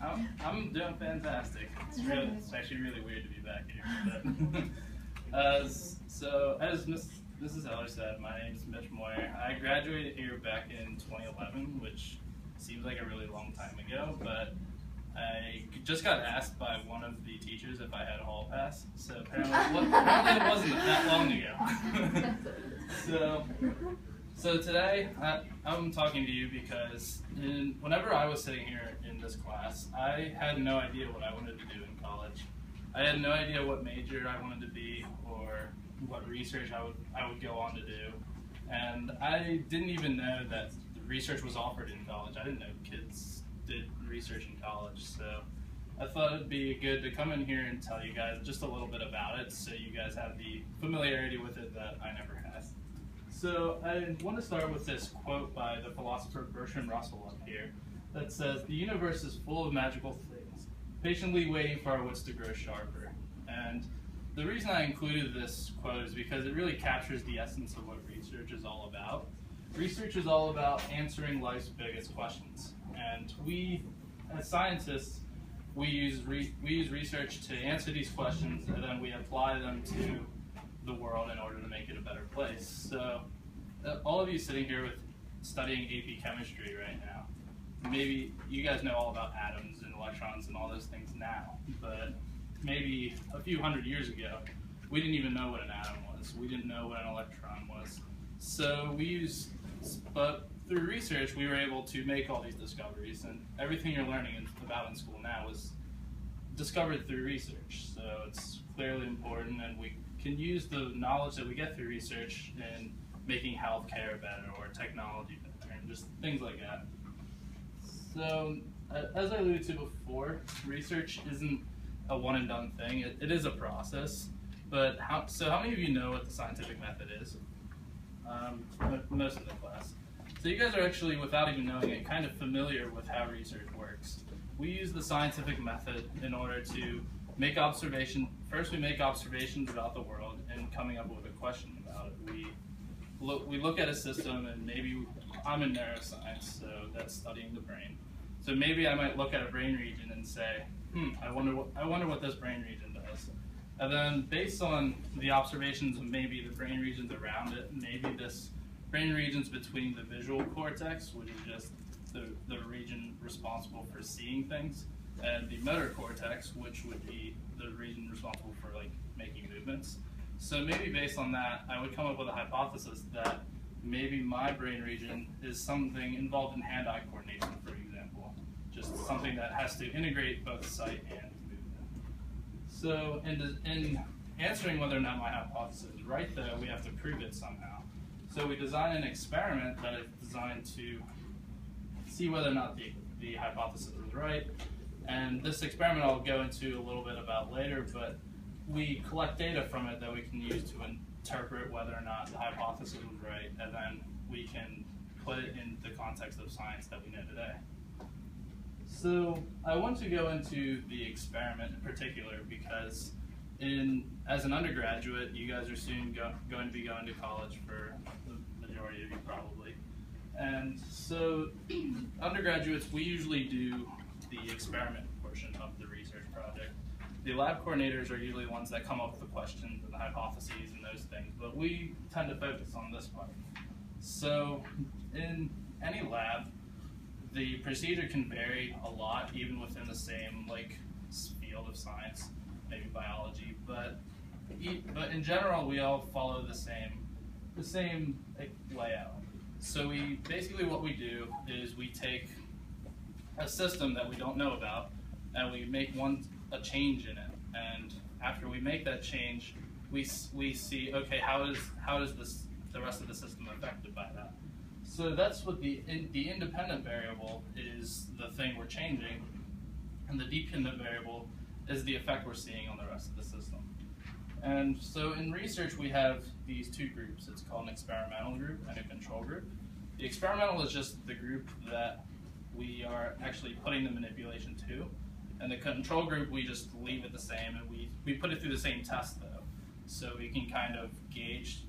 I'm doing fantastic. It's actually really weird to be back here. But, so, as Mrs. Eller said, my name is Mitch Moyer. I graduated here back in 2011, which seems like a really long time ago, but I just got asked by one of the teachers if I had a hall pass, so apparently it wasn't that long ago. So today, I'm talking to you because whenever I was sitting here in this class, I had no idea what I wanted to do in college. I had no idea what major I wanted to be or what research I would go on to do. And I didn't even know that the research was offered in college. I didn't know kids did research in college. So I thought it'd be good to come in here and tell you guys just a little bit about it so you guys have the familiarity with it that I never had. So I want to start with this quote by the philosopher Bertrand Russell up here that says, "The universe is full of magical things, patiently waiting for our wits to grow sharper." And the reason I included this quote is because it really captures the essence of what research is all about. Research is all about answering life's biggest questions. And we, as scientists, we use research to answer these questions, and then we apply them to the world in order to make it a better place. So all of you sitting here with studying AP chemistry right now, maybe you guys know all about atoms and electrons and all those things now, but maybe a few hundred years ago, we didn't even know what an atom was. We didn't know what an electron was. So but through research, we were able to make all these discoveries, and everything you're learning about in school now was discovered through research. So it's clearly important, and we can use the knowledge that we get through research in making healthcare better or technology better and just things like that. So as I alluded to before, research isn't a one and done thing. It is a process. But how many of you know what the scientific method is? Most of the class. So you guys are actually, without even knowing it, kind of familiar with how research works. We use the scientific method in order to make observations. First, we make observations about the world and coming up with a question about it. We look at a system, and maybe I'm in neuroscience, so that's studying the brain. So maybe I might look at a brain region and say, I wonder what this brain region does. And then based on the observations of maybe the brain regions around it, maybe this brain regions between the visual cortex, which is just the region responsible for seeing things, and the motor cortex, which would be the region responsible for making movements. So maybe based on that, I would come up with a hypothesis that maybe my brain region is something involved in hand-eye coordination, for example. Just something that has to integrate both sight and movement. So in answering whether or not my hypothesis is right, though, we have to prove it somehow. So we design an experiment that is designed to see whether or not the hypothesis is right. And this experiment I'll go into a little bit about later, but we collect data from it that we can use to interpret whether or not the hypothesis was right, and then we can put it in the context of science that we know today. So I want to go into the experiment in particular because as an undergraduate, you guys are soon going to be going to college, for the majority of you probably. And so undergraduates, we usually do the experiment portion of the research project. The lab coordinators are usually the ones that come up with the questions and the hypotheses and those things, but we tend to focus on this part. So in any lab, the procedure can vary a lot, even within the same field of science, maybe biology, but in general, we all follow the same layout. So basically what we do is we take a system that we don't know about, and we make a change in it. And after we make that change, we see, okay, how is the rest of the system affected by that? So that's what the independent variable is, the thing we're changing, and the dependent variable is the effect we're seeing on the rest of the system. And so in research, we have these two groups. It's called an experimental group and a control group. The experimental is just the group that we are actually putting the manipulation to. And the control group, we just leave it the same, and we put it through the same test, though. So we can kind of gauge,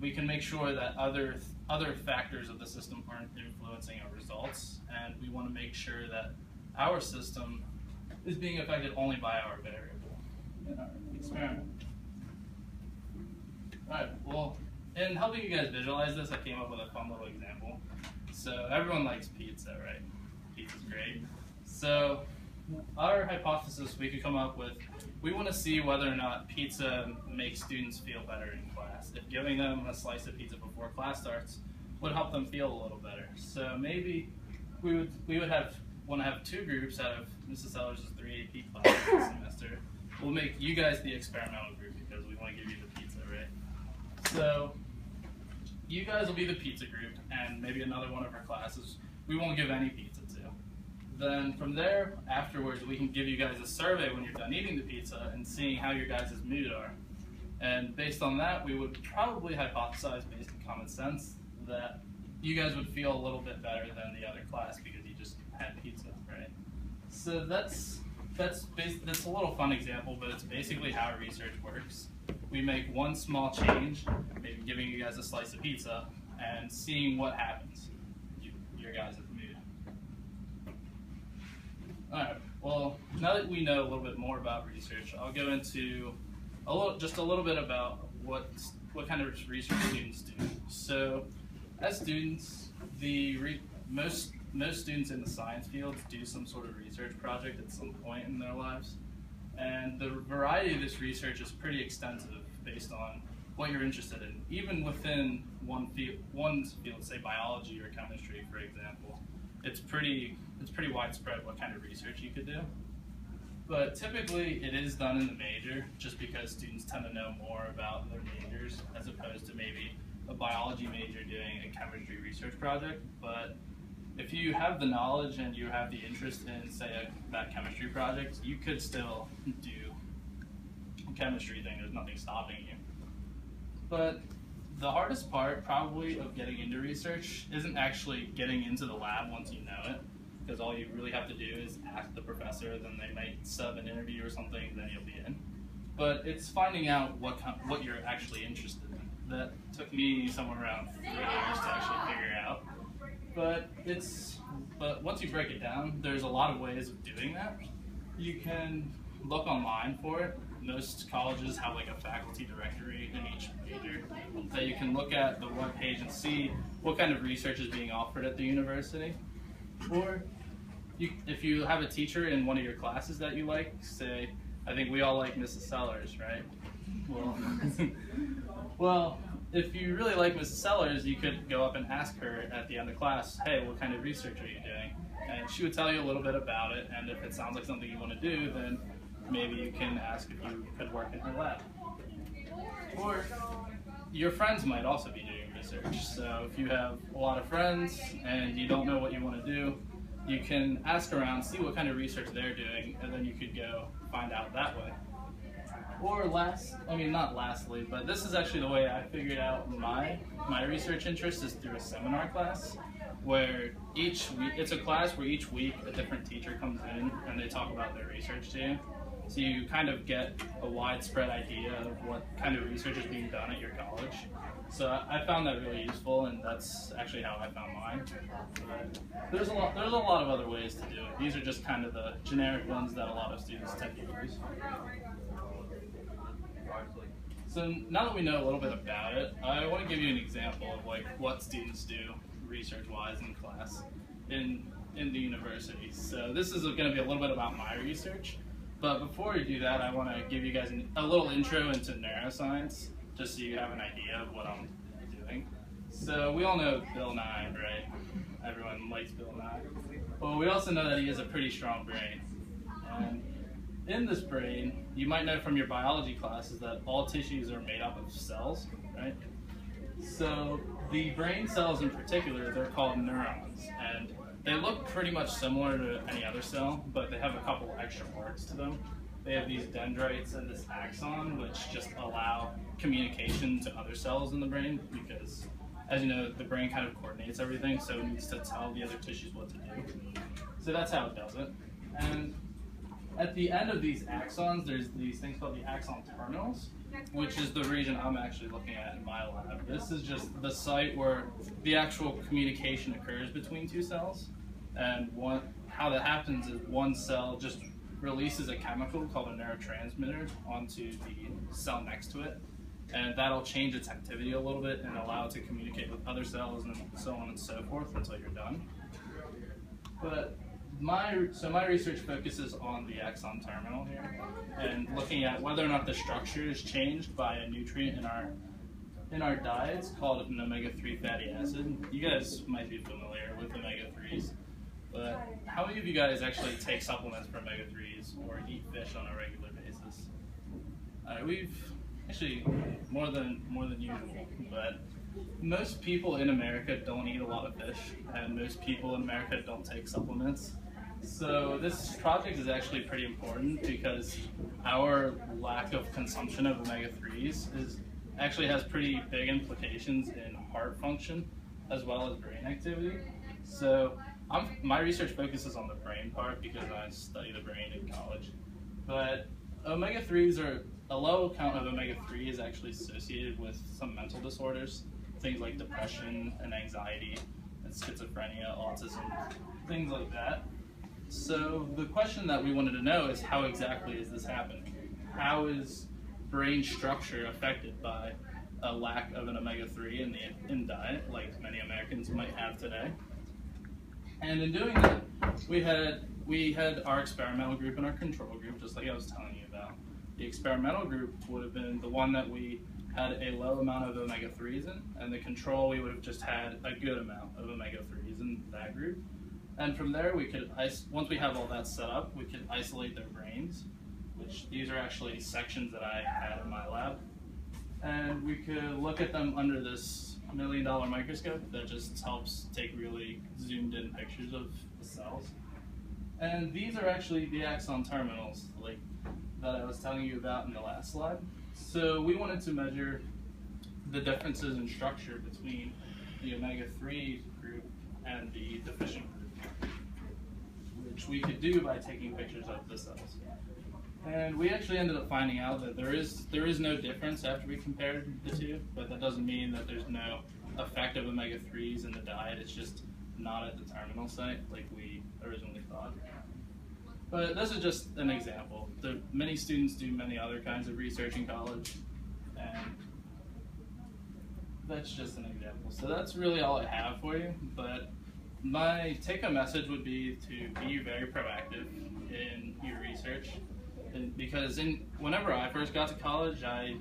we can make sure that other factors of the system aren't influencing our results, and we want to make sure that our system is being affected only by our variable in our experiment. Alright, well, in helping you guys visualize this, I came up with a fun little example. So everyone likes pizza, right? Pizza's great. So our hypothesis we could come up with, we want to see whether or not pizza makes students feel better in class. If giving them a slice of pizza before class starts would help them feel a little better. So maybe we would want to have two groups out of Mrs. Sellers' 3 AP classes this semester. We'll make you guys the experimental group because we want to give you the pizza, right? So you guys will be the pizza group, and maybe another one of our classes we won't give any pizza to. Then from there, afterwards, we can give you guys a survey when you're done eating the pizza and seeing how your guys' mood are. And based on that, we would probably hypothesize, based on common sense, that you guys would feel a little bit better than the other class because you just had pizza, right? So that's a little fun example, but it's basically how research works. We make one small change, maybe giving you guys a slice of pizza, and seeing what happens, your guys' mood. Alright, well, now that we know a little bit more about research, I'll go into just a little bit about what kind of research students do. So, as students, most students in the science fields do some sort of research project at some point in their lives. And the variety of this research is pretty extensive based on what you're interested in. Even within one field, say biology or chemistry, for example, it's pretty widespread what kind of research you could do. But typically it is done in the major just because students tend to know more about their majors as opposed to maybe a biology major doing a chemistry research project. But if you have the knowledge and you have the interest in, say, that chemistry project, you could still do a chemistry thing. There's nothing stopping you. But the hardest part, probably, of getting into research isn't actually getting into the lab once you know it, because all you really have to do is ask the professor, then they might sub an interview or something, then you'll be in. But it's finding out what you're actually interested in. That took me somewhere around 3 years to actually figure out. But once you break it down, there's a lot of ways of doing that. You can look online for it. Most colleges have like a faculty directory in each major that you can look at the web page and see what kind of research is being offered at the university. Or if you have a teacher in one of your classes that you like, say, I think we all like Mrs. Sellers, right? Well, if you really like Mrs. Sellers, you could go up and ask her at the end of class, hey, what kind of research are you doing? And she would tell you a little bit about it, and if it sounds like something you want to do, then maybe you can ask if you could work in her lab. Or your friends might also be doing research. So if you have a lot of friends and you don't know what you want to do, you can ask around, see what kind of research they're doing, and then you could go find out that way. Or not lastly, but this is actually the way I figured out my research interest is through a seminar class, where each week, it's a class where each week a different teacher comes in and they talk about their research to you. So you kind of get a widespread idea of what kind of research is being done at your college. So I found that really useful, and that's actually how I found mine. But there's a lot of other ways to do it. These are just kind of the generic ones that a lot of students tend to use. So now that we know a little bit about it, I want to give you an example of like what students do research-wise in class in the university. So this is going to be a little bit about my research. But before we do that, I want to give you guys a little intro into neuroscience, just so you have an idea of what I'm doing. So we all know Bill Nye, right? Everyone likes Bill Nye. Well, we also know that he has a pretty strong brain. And in this brain, you might know from your biology classes that all tissues are made up of cells, right? So the brain cells in particular, they're called neurons. And they look pretty much similar to any other cell, but they have a couple extra parts to them. They have these dendrites and this axon, which just allow communication to other cells in the brain because, as you know, the brain kind of coordinates everything, so it needs to tell the other tissues what to do. So that's how it does it. And at the end of these axons, there's these things called the axon terminals, which is the region I'm actually looking at in my lab. This is just the site where the actual communication occurs between two cells, and how that happens is one cell just releases a chemical called a neurotransmitter onto the cell next to it, and that'll change its activity a little bit and allow it to communicate with other cells and so on and so forth until you're done. But my research focuses on the axon terminal here and looking at whether or not the structure is changed by a nutrient in our diets called an omega-3 fatty acid. You guys might be familiar with omega-3s, but how many of you guys actually take supplements for omega-3s or eat fish on a regular basis? We've actually more than usual, but most people in America don't eat a lot of fish, and most people in America don't take supplements. So this project is actually pretty important because our lack of consumption of omega-3s actually has pretty big implications in heart function as well as brain activity. So my research focuses on the brain part because I study the brain in college. But omega-3s are, a low count of omega-3 is actually associated with some mental disorders, things like depression and anxiety and schizophrenia, autism, things like that. So the question that we wanted to know is how exactly is this happening? How is brain structure affected by a lack of an omega-3 in diet, like many Americans might have today? And in doing that, we had our experimental group and our control group, just like I was telling you about. The experimental group would have been the one that we had a low amount of omega-3s in, and the control we would have just had a good amount of omega-3s in that group. And from there, we could, once we have all that set up, we could isolate their brains, which these are actually sections that I had in my lab. And we could look at them under this $1 million microscope that just helps take really zoomed in pictures of the cells. And these are actually the axon terminals, like that I was telling you about in the last slide. So we wanted to measure the differences in structure between the omega-3 group and the deficient group, which we could do by taking pictures of the cells. And we actually ended up finding out that there is no difference after we compared the two, but that doesn't mean that there's no effect of omega-3s in the diet. It's just not at the terminal site like we originally thought. But this is just an example. Many students do many other kinds of research in college, and that's just an example. So that's really all I have for you, but my take-home message would be to be very proactive in your research. Because whenever I first got to college, I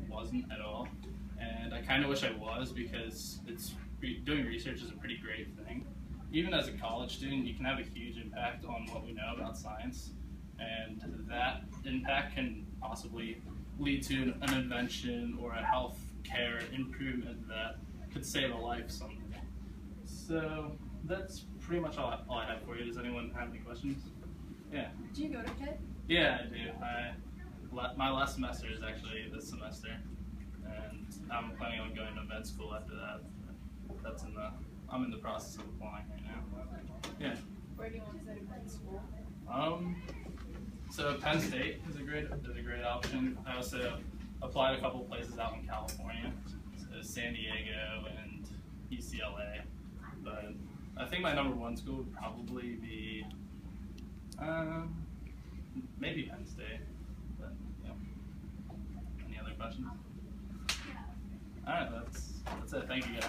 wasn't at all, and I kind of wish I was, because doing research is a pretty great thing. Even as a college student, you can have a huge impact on what we know about science, and that impact can possibly lead to an invention or a health care improvement that could save a life someday. So that's pretty much all I have for you. Does anyone have any questions? Yeah. Do you go to Pitt? Yeah, I do. My last semester is actually this semester, and I'm planning on going to med school after that. I'm in the process of applying right now. Yeah. Where do you want to study med school? So Penn State is a great option. I also applied a couple places out in California, so San Diego and UCLA. But I think my #1 school would probably be maybe Penn State. But yeah. Any other questions? All right, that's it. Thank you guys.